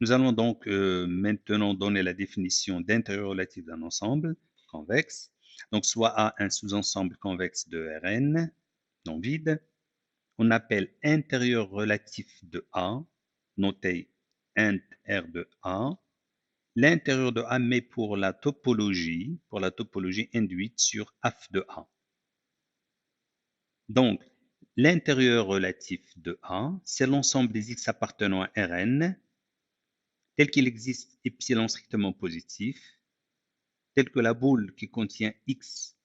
Nous allons donc maintenant donner la définition d'intérieur relatif d'un ensemble convexe. Donc, soit A, un sous-ensemble convexe de Rn non vide. On appelle intérieur relatif de A, noté int R de A, l'intérieur de A, mais pour la topologie induite sur F de A. Donc, l'intérieur relatif de A, c'est l'ensemble des X appartenant à Rn, tel qu'il existe epsilon strictement positif, tel que la boule qui contient X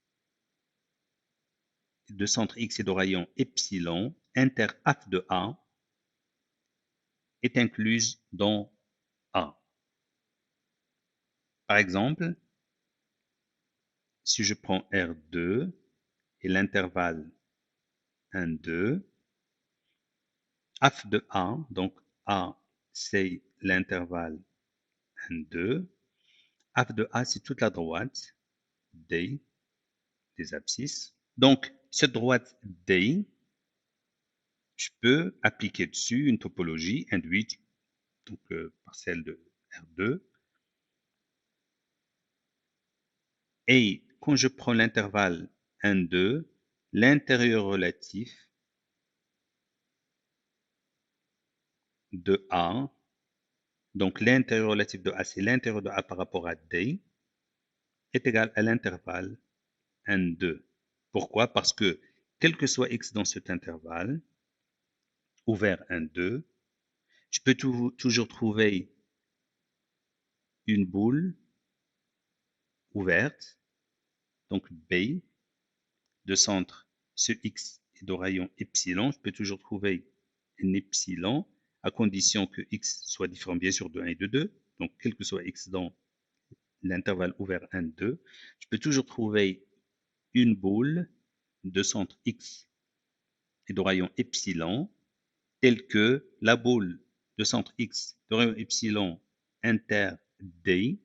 de centre X et de rayon epsilon, inter F de A, est incluse dans A. Par exemple, si je prends R2 et l'intervalle 1, 2, F de A, donc A, c'est l'intervalle 1, 2, F de A, c'est toute la droite D des abscisses. Donc, cette droite D, je peux appliquer dessus une topologie induite donc, par celle de R2. Et quand je prends l'intervalle 1, 2, l'intérieur relatif de A, donc l'intérieur relatif de A, c'est l'intérieur de A par rapport à D, est égal à l'intervalle 1, 2. Pourquoi? Parce que quel que soit X dans cet intervalle, ouvert 1, 2, je peux toujours trouver une boule ouverte, donc B, de centre ce X et de rayon epsilon. Je peux toujours trouver un epsilon à condition que X soit différent bien sûr de 1 et de 2. Donc, quel que soit X dans l'intervalle ouvert 1, 2, je peux toujours trouver une boule de centre X et de rayon epsilon, telle que la boule de centre X de rayon epsilon inter D,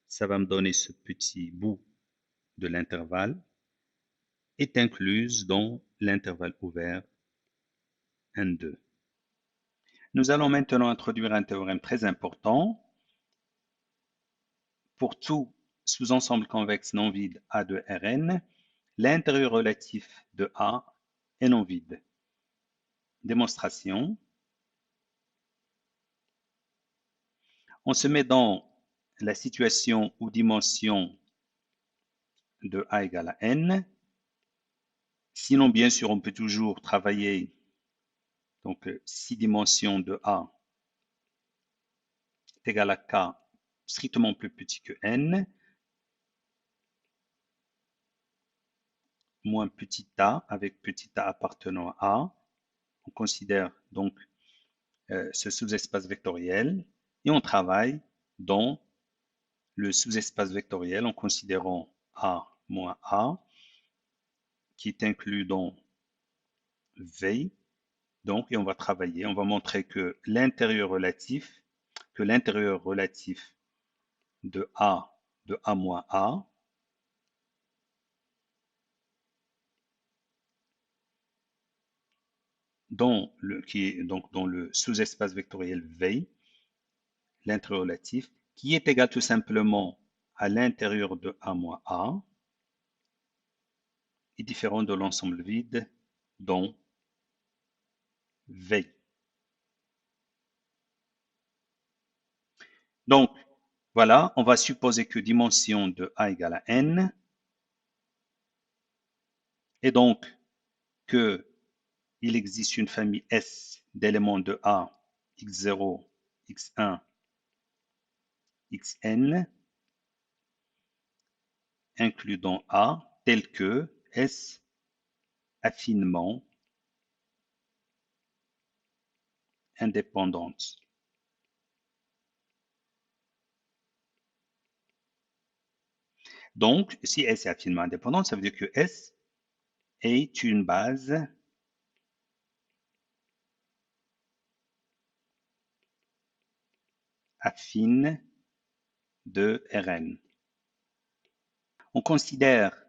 ça va me donner ce petit bout de l'intervalle, est incluse dans l'intervalle ouvert 1, 2. Nous allons maintenant introduire un théorème très important. Pour tout sous-ensemble convexe non vide A de Rn, l'intérieur relatif de A est non vide. Démonstration. On se met dans la situation où dimension de A égale à n. Sinon, bien sûr, on peut toujours travailler. Donc, si dimension de A est égale à K strictement plus petit que n, moins petit a avec petit a appartenant à A, on considère donc ce sous-espace vectoriel et on travaille dans le sous-espace vectoriel en considérant A moins A qui est inclus dans V. Donc, et on va travailler, on va montrer que l'intérieur relatif de A moins A qui est donc dans le sous-espace vectoriel V, l'intérieur relatif, qui est égal tout simplement à l'intérieur de A moins A, est différent de l'ensemble vide dans V. Donc, voilà, on va supposer que dimension de A égale à n, et donc que il existe une famille S d'éléments de A, x0, x1, xn, inclus dans A, tel que S affinement indépendante. Donc, si S est affinement indépendante, ça veut dire que S est une base affine de Rn. On considère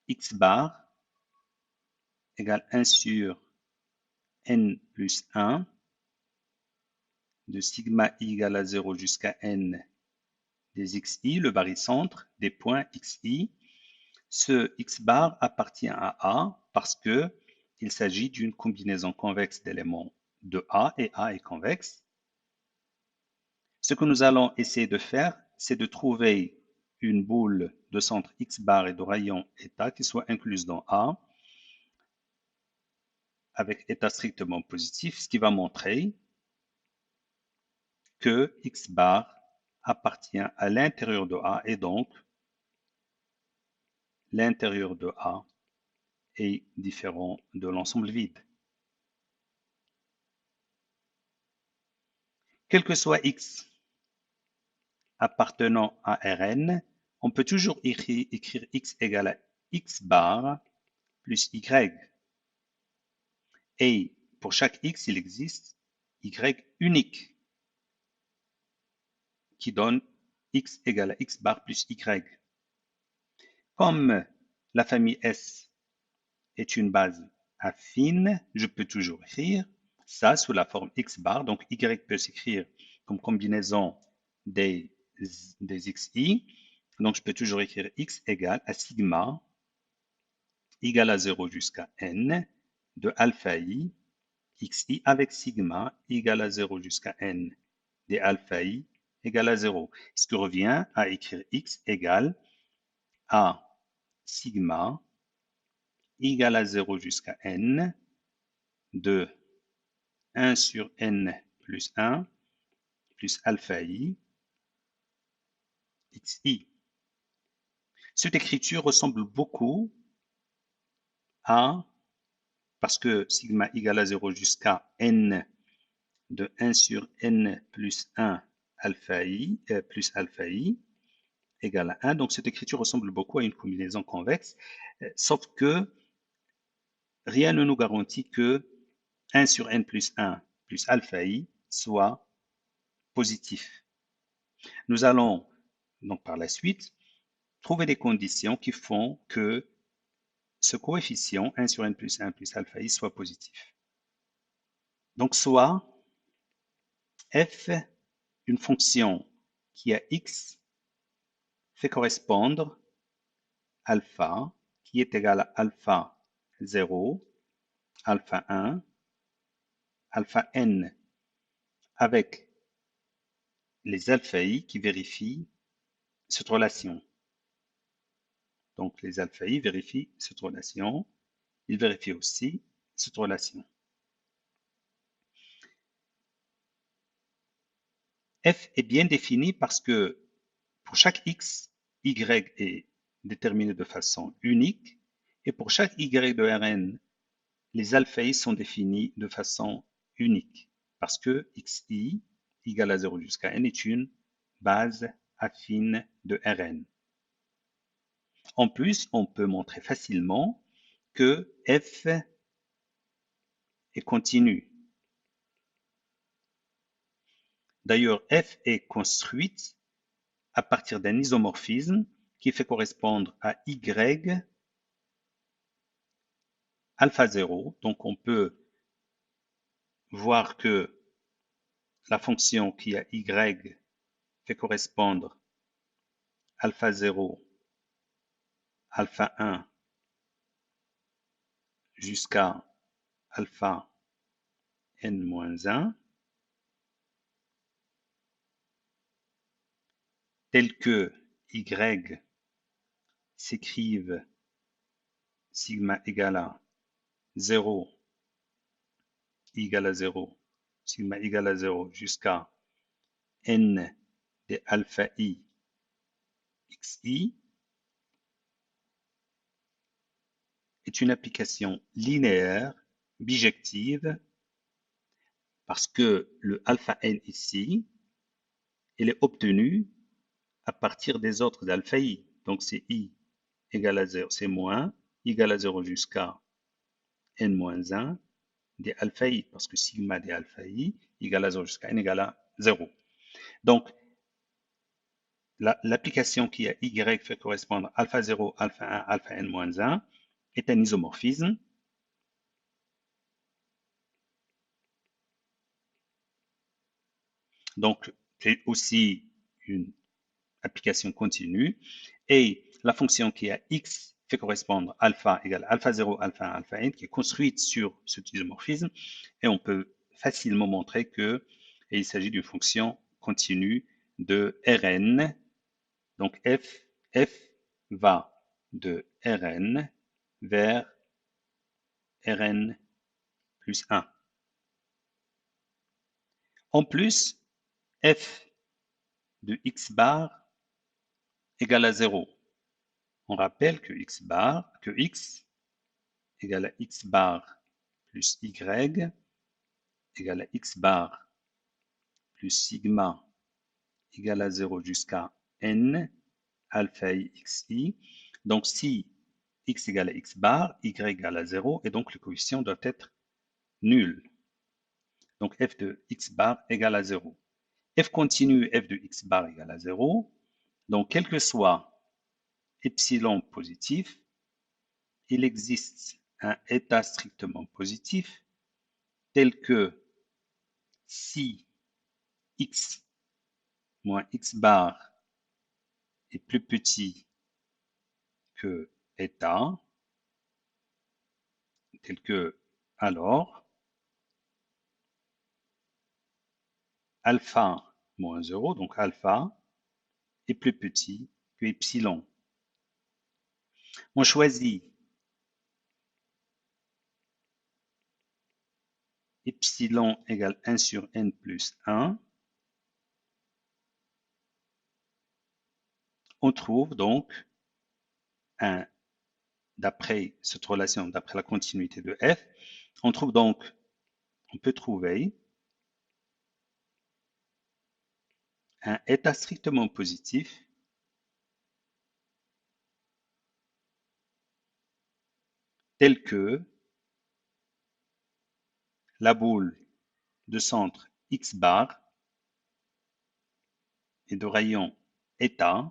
x bar égale 1 sur n plus 1 de sigma i égale à 0 jusqu'à n des xi, le barycentre des points xi. Ce x bar appartient à A parce que il s'agit d'une combinaison convexe d'éléments de A et A est convexe. Ce que nous allons essayer de faire, c'est de trouver une boule de centre x bar et de rayon état qui soit incluse dans A avec état strictement positif, ce qui va montrer que x bar appartient à l'intérieur de A et donc l'intérieur de A est différent de l'ensemble vide. Quel que soit x appartenant à Rn, on peut toujours écrire x égale à x bar plus y. Et pour chaque x, il existe y unique qui donne x égale à x bar plus y. Comme la famille S est une base affine, je peux toujours écrire ça sous la forme x bar. Donc y peut s'écrire comme combinaison des xi. Donc je peux toujours écrire x égale à sigma égale à 0 jusqu'à n de alpha i xi avec sigma égale à 0 jusqu'à n des alpha i égale à 0. Ce qui revient à écrire x égale à sigma égale à 0 jusqu'à n de 1 sur n plus 1 plus alpha i xi. Cette écriture ressemble beaucoup à, parce que sigma égale à 0 jusqu'à n de 1 sur n plus 1 alpha i plus alpha i égale à 1. Donc cette écriture ressemble beaucoup à une combinaison convexe, sauf que rien ne nous garantit que 1 sur n plus 1 plus alpha i soit positif. Nous allons donc par la suite trouver des conditions qui font que ce coefficient 1 sur n plus 1 plus alpha i soit positif. Donc soit f, une fonction qui a x, fait correspondre alpha qui est égal à alpha 0, alpha 1, alpha n avec les alpha i qui vérifient cette relation. Donc les alpha i vérifient cette relation. Ils vérifient aussi cette relation. F est bien défini parce que pour chaque x, y est déterminé de façon unique et pour chaque y de Rn, les alpha i sont définis de façon unique parce que xi égale à 0 jusqu'à n est une base affine de Rn. En plus, on peut montrer facilement que f est continu. D'ailleurs, f est construite à partir d'un isomorphisme qui fait correspondre à y alpha 0. Donc on peut voir que la fonction qui a y fait correspondre alpha 0, alpha 1 jusqu'à alpha n-1, tel que y s'écrivent sigma égale à 0, égale à 0, sigma égale à 0 jusqu'à n de alpha i xi est une application linéaire bijective parce que le alpha n ici, il est obtenu à partir des autres alpha i. Donc c'est i égale à 0, c'est moins, égale à 0 jusqu'à n-1 des alpha i, parce que sigma des alpha i égale à 0 jusqu'à n égale à 0. Donc, l'application qui a y fait correspondre alpha 0, alpha 1, alpha n-1 est un isomorphisme. Donc, c'est aussi une application continue. Et la fonction qui a x fait correspondre alpha égale alpha 0, alpha 1, alpha n, qui est construite sur ce isomorphisme. Et on peut facilement montrer qu'il s'agit d'une fonction continue de Rn. Donc, f va de Rn vers Rn plus 1. En plus, f de x bar égale à 0. On rappelle que x égale à x bar plus y égale à x bar plus sigma égale à 0 jusqu'à n alpha i xi. Donc si x égale à x bar, y égale à 0, et donc le coefficient doit être nul. Donc f de x bar égale à 0. F continue, f de x bar égale à 0. Donc quel que soit epsilon positif, il existe un état strictement positif tel que si x moins x bar est plus petit que état, tel que alors alpha moins 0, donc alpha est plus petit que epsilon. On choisit epsilon égale 1 sur n plus 1. On trouve donc d'après cette relation, d'après la continuité de f, on peut trouver un état strictement positif tel que la boule de centre x bar et de rayon état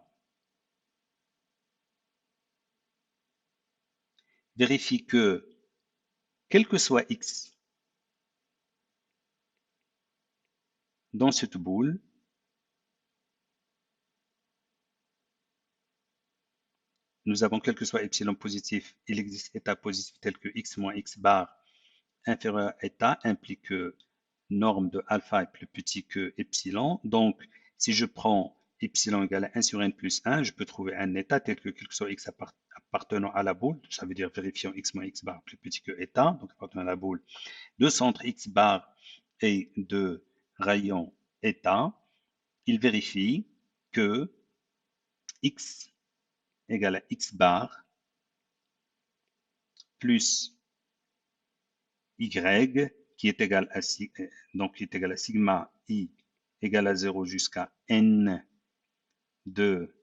vérifie que, quel que soit x dans cette boule, nous avons quel que soit epsilon positif, il existe état positif tel que x moins x bar inférieur à état implique que norme de alpha est plus petit que epsilon. Donc, si je prends epsilon égale à 1 sur n plus 1, je peux trouver un état tel que quel que soit x appartenant à la boule, ça veut dire vérifiant x moins x bar plus petit que état, donc appartenant à la boule, de centre x bar et de rayon état, il vérifie que x égale à x bar plus y qui est égal à, donc qui est égal à sigma i égale à 0 jusqu'à n de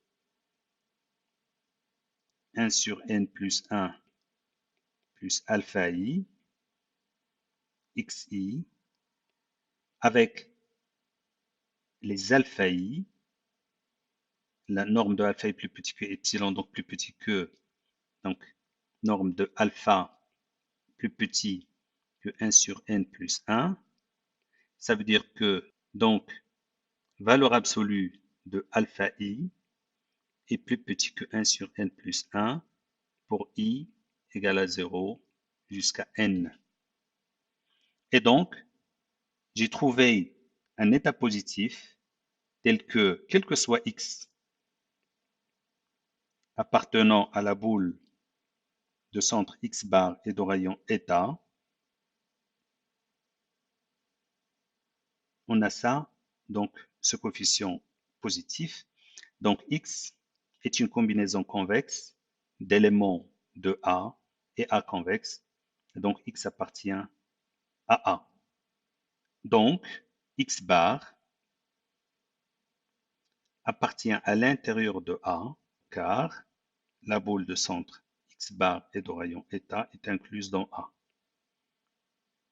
1 sur n plus 1 plus alpha i xi avec les alpha i, la norme de alpha est plus petit que epsilon, donc plus petit que, donc norme de alpha plus petit que 1 sur n plus 1. Ça veut dire que, donc, valeur absolue de alpha i est plus petit que 1 sur n plus 1 pour i égale à 0 jusqu'à n. Et donc, j'ai trouvé un état positif tel que, quel que soit x appartenant à la boule de centre x bar et de rayon état, on a ça, donc ce coefficient positif. Donc x est une combinaison convexe d'éléments de A et A convexe. Donc x appartient à A. Donc x bar appartient à l'intérieur de A, car la boule de centre x bar et de rayon état est incluse dans A.